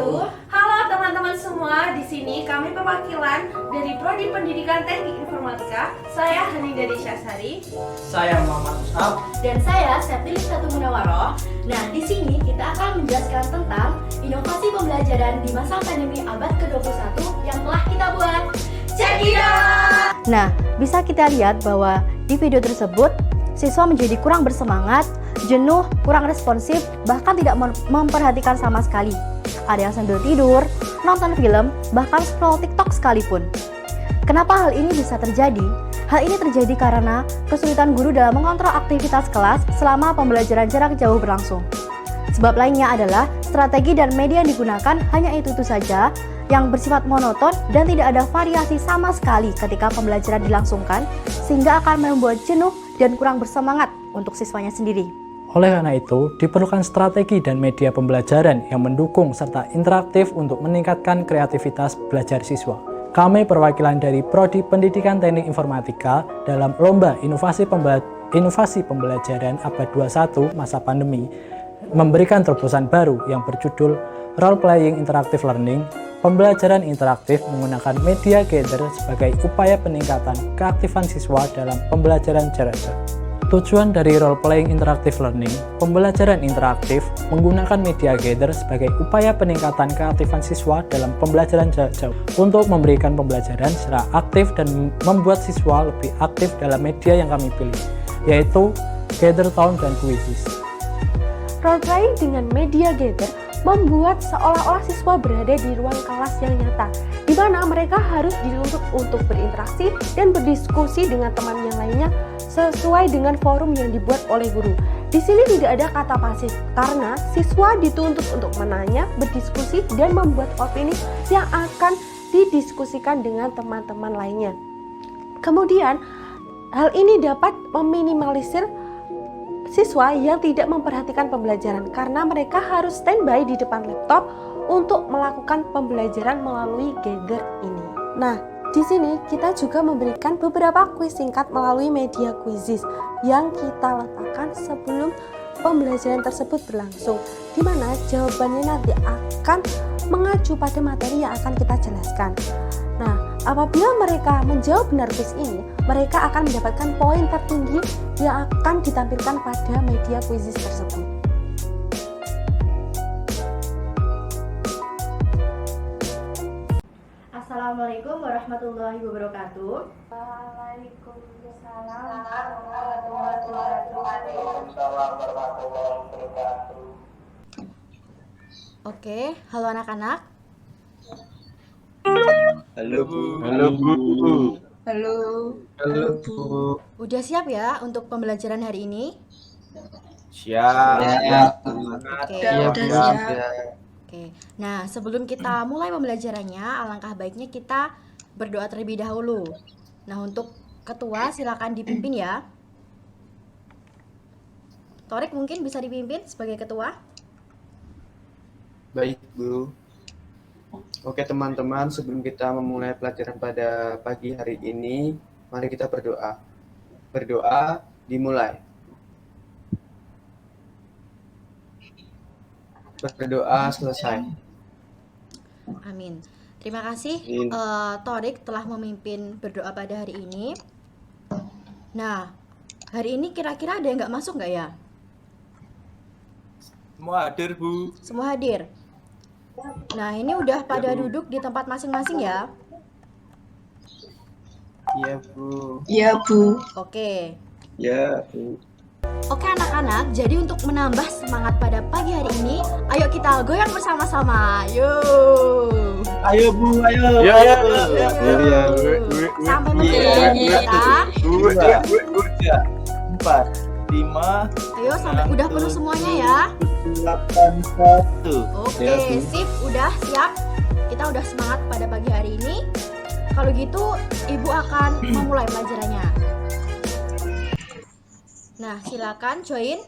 wabarakatuh. Halo teman-teman semua, di sini kami perwakilan dari Prodi Pendidikan Teknik Informatika. Saya Hani dari Syasari. Saya Muhammad Usab. Dan saya Septilis Satu Munawaroh. Nah, di sini kita akan menjelaskan tentang inovasi pembelajaran di masa pandemi abad ke-21 yang telah kita buat. Check it out! Nah, bisa kita lihat bahwa di video tersebut siswa menjadi kurang bersemangat, jenuh, kurang responsif, bahkan tidak memperhatikan sama sekali. Ada yang sambil tidur, nonton film, bahkan scroll TikTok sekalipun. Kenapa hal ini bisa terjadi? Hal ini terjadi karena kesulitan guru dalam mengontrol aktivitas kelas selama pembelajaran jarak jauh berlangsung. Sebab lainnya adalah strategi dan media yang digunakan hanya itu-itu saja yang bersifat monoton dan tidak ada variasi sama sekali ketika pembelajaran dilangsungkan, sehingga akan membuat jenuh dan kurang bersemangat untuk siswanya sendiri. Oleh karena itu, diperlukan strategi dan media pembelajaran yang mendukung serta interaktif untuk meningkatkan kreativitas belajar siswa. Kami perwakilan dari Prodi Pendidikan Teknik Informatika dalam Lomba Inovasi Pembelajaran Abad 21 Masa Pandemi memberikan terobosan baru yang berjudul Role Playing Interactive Learning. Pembelajaran interaktif menggunakan media gather sebagai upaya peningkatan keaktifan siswa dalam pembelajaran jarak jauh. Tujuan dari Role Playing Interactive Learning, pembelajaran interaktif menggunakan media gather sebagai upaya peningkatan keaktifan siswa dalam pembelajaran jarak jauh untuk memberikan pembelajaran secara aktif dan membuat siswa lebih aktif dalam media yang kami pilih, yaitu Gathertown dan Quizzes. Role playing dengan media gather membuat seolah-olah siswa berada di ruang kelas yang nyata, di mana mereka harus dituntut untuk berinteraksi dan berdiskusi dengan teman yang lainnya sesuai dengan forum yang dibuat oleh guru. Di sini tidak ada kata pasif, karena siswa dituntut untuk menanya, berdiskusi, dan membuat opini yang akan didiskusikan dengan teman-teman lainnya. Kemudian, hal ini dapat meminimalisir siswa yang tidak memperhatikan pembelajaran karena mereka harus standby di depan laptop untuk melakukan pembelajaran melalui gather ini. Nah, di sini kita juga memberikan beberapa kuis singkat melalui media Quizzes yang kita letakkan sebelum pembelajaran tersebut berlangsung, di mana jawabannya nanti akan mengacu pada materi yang akan kita jelaskan. Nah, apabila mereka menjawab benar kuis ini, mereka akan mendapatkan poin tertinggi yang akan ditampilkan pada media Quizzes tersebut. Assalamualaikum warahmatullahi wabarakatuh. Waalaikumsalam warahmatullahi wabarakatuh. Oke, halo anak-anak. Halo Bu. Halo Bu. Udah siap ya untuk pembelajaran hari ini? Siap. Oke. Oke. Nah, sebelum kita mulai pembelajarannya, alangkah baiknya kita berdoa terlebih dahulu. Nah, untuk ketua silakan dipimpin ya. Torik mungkin bisa dipimpin sebagai ketua. Baik Bu. Oke teman-teman, sebelum kita memulai pelajaran pada pagi hari ini, mari kita berdoa. Berdoa dimulai. Berdoa selesai. Amin. Terima kasih Torik telah memimpin berdoa pada hari ini. Nah, hari ini kira-kira ada yang nggak masuk nggak ya? Semua hadir Bu. Semua hadir. Nah, ini udah pada duduk di tempat masing-masing ya? Iya Bu. Iya Bu. Oke. Ya Bu. Oke anak-anak, jadi untuk menambah semangat pada pagi hari ini, ayo kita goyang bersama-sama. Yuk. Ayo Bu, ayo. Sampai menit kita. 2, 4, 5. Ayo sampai udah penuh semuanya ya. 8, 1. Oke, sip, udah siap. Kita udah semangat pada pagi hari ini. Kalau gitu, Ibu akan memulai pelajarannya. Nah, silakan join.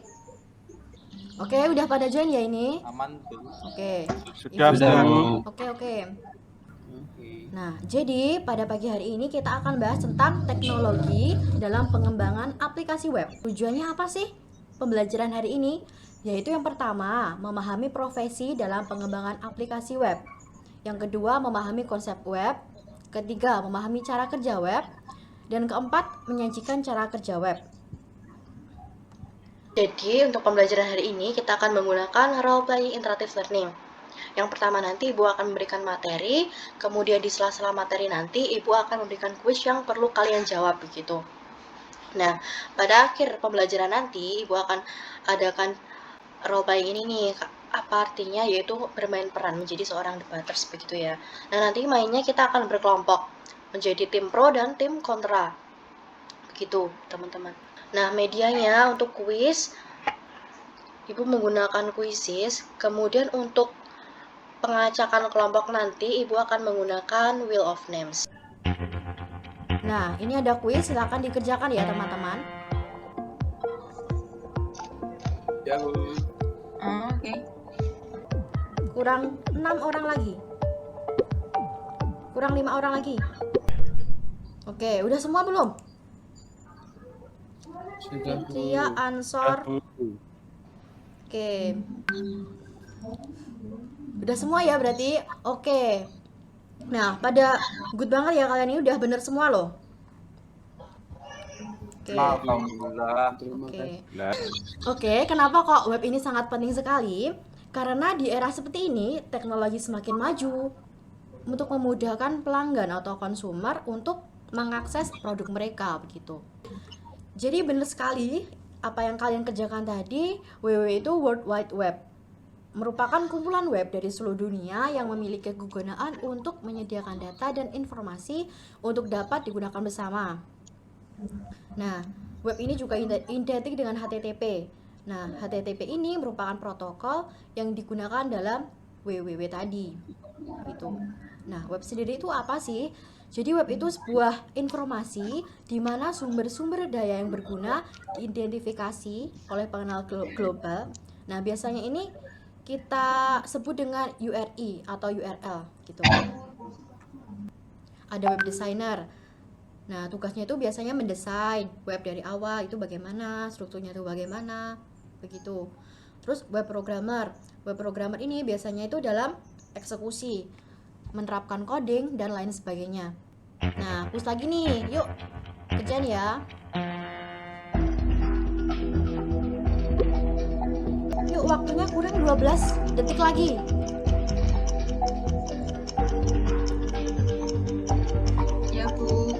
Oke, udah pada join ya ini? Aman Bu. Oke. Sudah Bu. Oke. Nah, jadi pada pagi hari ini kita akan bahas tentang teknologi dalam pengembangan aplikasi web. Tujuannya apa sih pembelajaran hari ini? Yaitu yang pertama, memahami profesi dalam pengembangan aplikasi web. Yang kedua, memahami konsep web. Ketiga, memahami cara kerja web. Dan keempat, menyajikan cara kerja web. Jadi, untuk pembelajaran hari ini kita akan menggunakan role playing interactive learning. Yang pertama nanti Ibu akan memberikan materi, kemudian di sela-sela materi nanti Ibu akan memberikan kuis yang perlu kalian jawab begitu. Nah, pada akhir pembelajaran nanti Ibu akan adakan role playing ini nih. Apa artinya? Yaitu bermain peran menjadi seorang debaters begitu ya. Nah, nanti mainnya kita akan berkelompok menjadi tim pro dan tim kontra. Begitu, teman-teman. Nah, medianya untuk kuis Ibu menggunakan Quizizz, kemudian untuk pengacakan kelompok nanti Ibu akan menggunakan Wheel of Names. Nah, ini ada kuis, silakan dikerjakan ya teman-teman. Ya, Bu. Oke. Kurang 6 orang lagi. Kurang 5 orang lagi. Oke, udah semua belum? Sudah, Bu. Ria, Ansor. Oke. Udah semua ya berarti? Oke. Nah, pada good banget ya kalian ini udah bener semua loh. Oke. Alhamdulillah. Oke, kenapa kok web ini sangat penting sekali? Karena di era seperti ini, teknologi semakin maju untuk memudahkan pelanggan atau konsumer untuk mengakses produk mereka begitu. Jadi benar sekali apa yang kalian kerjakan tadi. WWW itu World Wide Web, merupakan kumpulan web dari seluruh dunia yang memiliki kegunaan untuk menyediakan data dan informasi untuk dapat digunakan bersama. Nah, web ini juga identik dengan HTTP. Nah, HTTP ini merupakan protokol yang digunakan dalam WWW tadi. Gitu. Nah, web sendiri itu apa sih? Jadi web itu sebuah informasi di mana sumber-sumber daya yang berguna diidentifikasi oleh pengenal global. Nah, biasanya ini kita sebut dengan URI atau URL gitu. Ada web designer. Nah, tugasnya itu biasanya mendesain web dari awal, itu bagaimana, strukturnya itu bagaimana, begitu. Terus web programmer. Web programmer ini biasanya itu dalam eksekusi, menerapkan coding dan lain sebagainya. Nah, push lagi nih, yuk kerjaan ya. Yuk, waktunya kurang 12 detik lagi. Ya, Bu.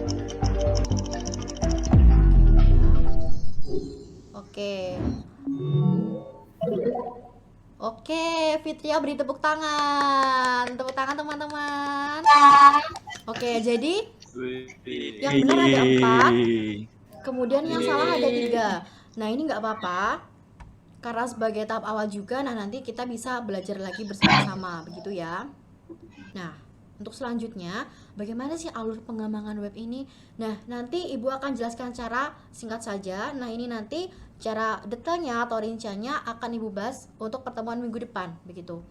Oke. Oke, Fitria beri tepuk tangan. Tepuk tangan teman-teman. Oke, jadi yang benar ada 4, kemudian yang salah ada 3. Nah, ini nggak apa-apa, karena sebagai tahap awal juga. Nah, nanti kita bisa belajar lagi bersama-sama, begitu ya. Nah, untuk selanjutnya, bagaimana sih alur pengembangan web ini? Nah, nanti Ibu akan jelaskan cara singkat saja. Nah, ini nanti cara detailnya atau rinciannya akan Ibu bahas untuk pertemuan minggu depan, begitu.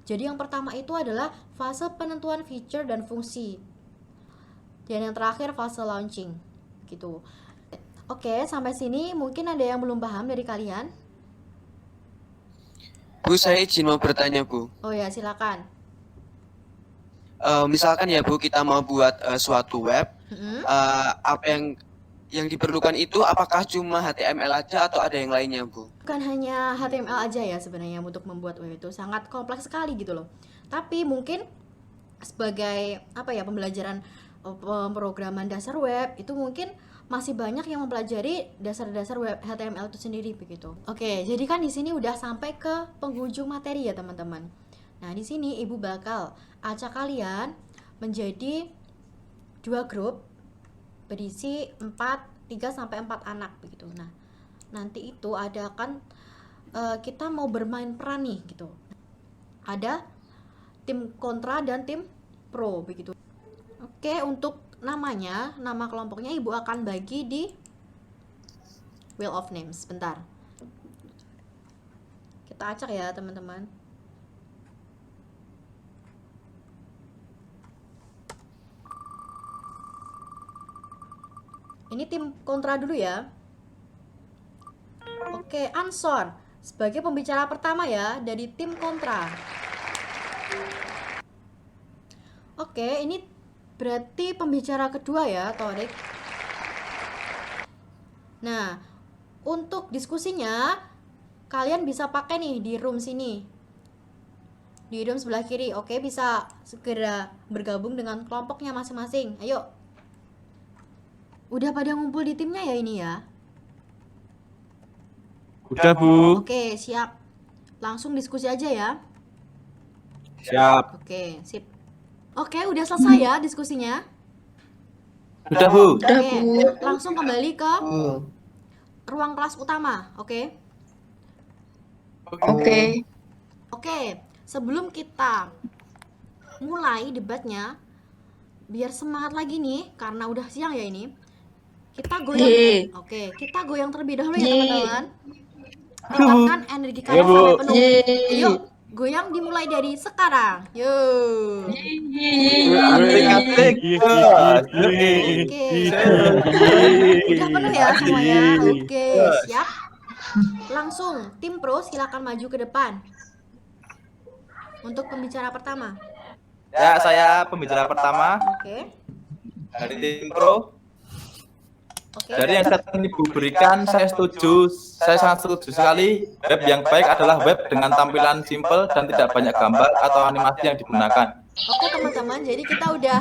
Jadi yang pertama itu adalah fase penentuan feature dan fungsi. Dan yang terakhir fase launching, gitu. Oke, sampai sini mungkin ada yang belum paham dari kalian? Bu, saya izin mau bertanya, Bu. Oh ya, silakan. Misalkan ya, Bu, kita mau buat suatu web, Mm-mm. apa yang diperlukan itu apakah cuma HTML aja atau ada yang lainnya, Bu? Bukan hanya HTML aja ya sebenarnya untuk membuat web itu, sangat kompleks sekali gitu loh. Tapi mungkin sebagai apa ya, pembelajaran pemrograman dasar web itu mungkin masih banyak yang mempelajari dasar-dasar web HTML itu sendiri begitu. Oke, jadi kan di sini udah sampai ke penghujung materi ya teman-teman. Nah, di sini Ibu bakal acak kalian menjadi 2 grup berisi 3 sampai 4 anak begitu. Nah, nanti itu ada kan kita mau bermain peran nih gitu. Ada tim kontra dan tim pro begitu. Oke, untuk namanya, nama kelompoknya Ibu akan bagi di Wheel of Names. Bentar. Kita acak ya, teman-teman. Ini tim kontra dulu ya. Oke, Ansor. sebagai pembicara pertama ya dari tim kontra. Oke, ini berarti pembicara kedua ya, Torik. Nah, untuk diskusinya kalian bisa pakai nih di room sini. Di room sebelah kiri. Oke, bisa segera bergabung dengan kelompoknya masing-masing. Ayo. Udah pada ngumpul di timnya ya ini ya? Udah, Bu. Oke, siap. Langsung diskusi aja ya. Siap. Oke, sip. Oke, udah selesai ya diskusinya? Udah, Bu. Oke, langsung kembali ke Oh, ruang kelas utama, oke? oke. Oke, sebelum kita mulai debatnya, biar semangat lagi nih, karena udah siang ya ini, kita goyang. Oke, kita goyang terlebih dahulu ya teman-teman. Tingkatkan energi kalian sampai penuh. Yuk, goyang dimulai dari sekarang. Yuk. Oke. Udah penuh ya semuanya. Oke, siap. Langsung, tim pro silakan maju ke depan. Untuk pembicara pertama. Ya, saya pembicara pertama Oke. dari tim pro. Oke. Dari yang tadi Ibu berikan, saya setuju. Saya sangat setuju sekali. Web yang baik adalah web dengan tampilan simple dan tidak banyak gambar atau animasi yang digunakan. Oke teman-teman, jadi kita udah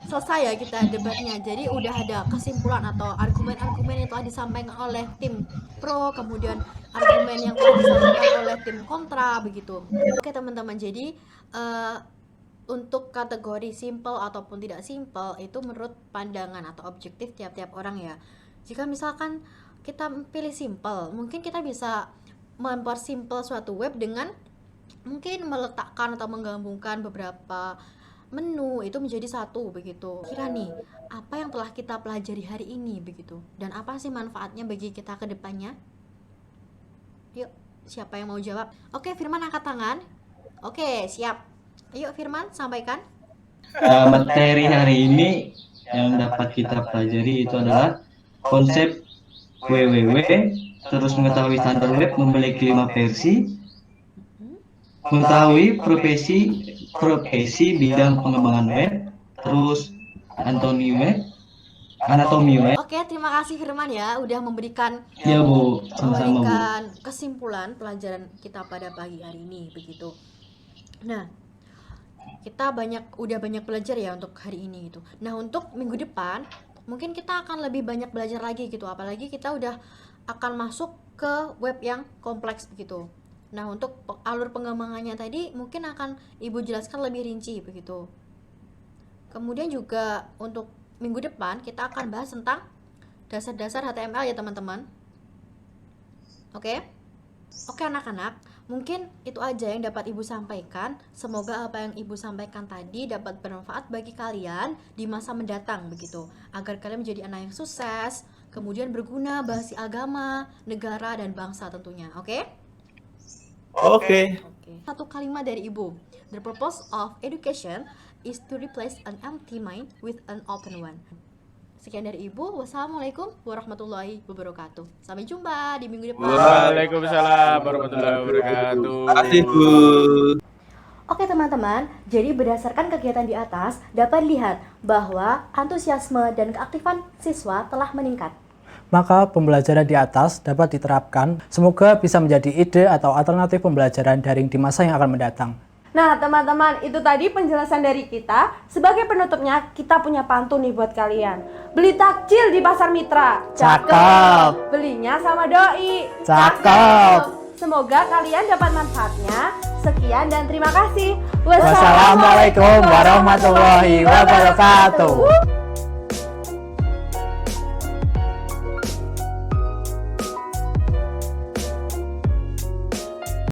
selesai ya kita debatnya. Jadi udah ada kesimpulan atau argumen-argumen yang telah disampaikan oleh tim pro, kemudian argumen yang telah disampaikan oleh tim kontra begitu. Oke teman-teman, jadi untuk kategori simple ataupun tidak simple itu menurut pandangan atau objektif tiap-tiap orang ya. Jika misalkan kita pilih simple, mungkin kita bisa mempersimple suatu web dengan mungkin meletakkan atau menggabungkan beberapa menu itu menjadi satu begitu. Kira nih, apa yang telah kita pelajari hari ini begitu, dan apa sih manfaatnya bagi kita ke depannya? Yuk, siapa yang mau jawab? Oke, Firman angkat tangan. Oke, siap. Ayo Firman, sampaikan. Materi hari ini yang dapat kita pelajari itu adalah konsep WWW, terus mengetahui standar web memiliki 5 versi, mengetahui profesi bidang pengembangan web, terus anatomi web. Oke, terima kasih Firman ya udah memberikan Ya Bu, sama-sama Bu. kesimpulan pelajaran kita pada pagi hari ini begitu. Nah, kita udah banyak belajar ya untuk hari ini gitu. Nah, untuk minggu depan mungkin kita akan lebih banyak belajar lagi gitu, apalagi kita udah akan masuk ke web yang kompleks begitu. Nah, untuk alur pengembangannya tadi mungkin akan Ibu jelaskan lebih rinci begitu. Kemudian juga untuk minggu depan kita akan bahas tentang dasar-dasar HTML ya teman-teman. Oke? Oke anak-anak, mungkin itu aja yang dapat Ibu sampaikan. Semoga apa yang Ibu sampaikan tadi dapat bermanfaat bagi kalian di masa mendatang begitu, agar kalian menjadi anak yang sukses, kemudian berguna bagi agama, negara, dan bangsa tentunya. Oke? Oke. Satu kalimat dari Ibu. The purpose of education is to replace an empty mind with an open one. Sekian dari Ibu. Wassalamualaikum warahmatullahi wabarakatuh. Sampai jumpa di minggu depan. Waalaikumsalam warahmatullahi wabarakatuh. Terima kasih Bu. Oke teman-teman, jadi berdasarkan kegiatan di atas dapat dilihat bahwa antusiasme dan keaktifan siswa telah meningkat. Maka pembelajaran di atas dapat diterapkan, semoga bisa menjadi ide atau alternatif pembelajaran daring di masa yang akan mendatang. Nah teman-teman, itu tadi penjelasan dari kita. Sebagai penutupnya, kita punya pantun nih buat kalian. Beli takjil di pasar mitra. Cakep. Belinya sama doi. Cakep. Semoga kalian dapat manfaatnya. Sekian dan terima kasih. Wassalamualaikum warahmatullahi wabarakatuh.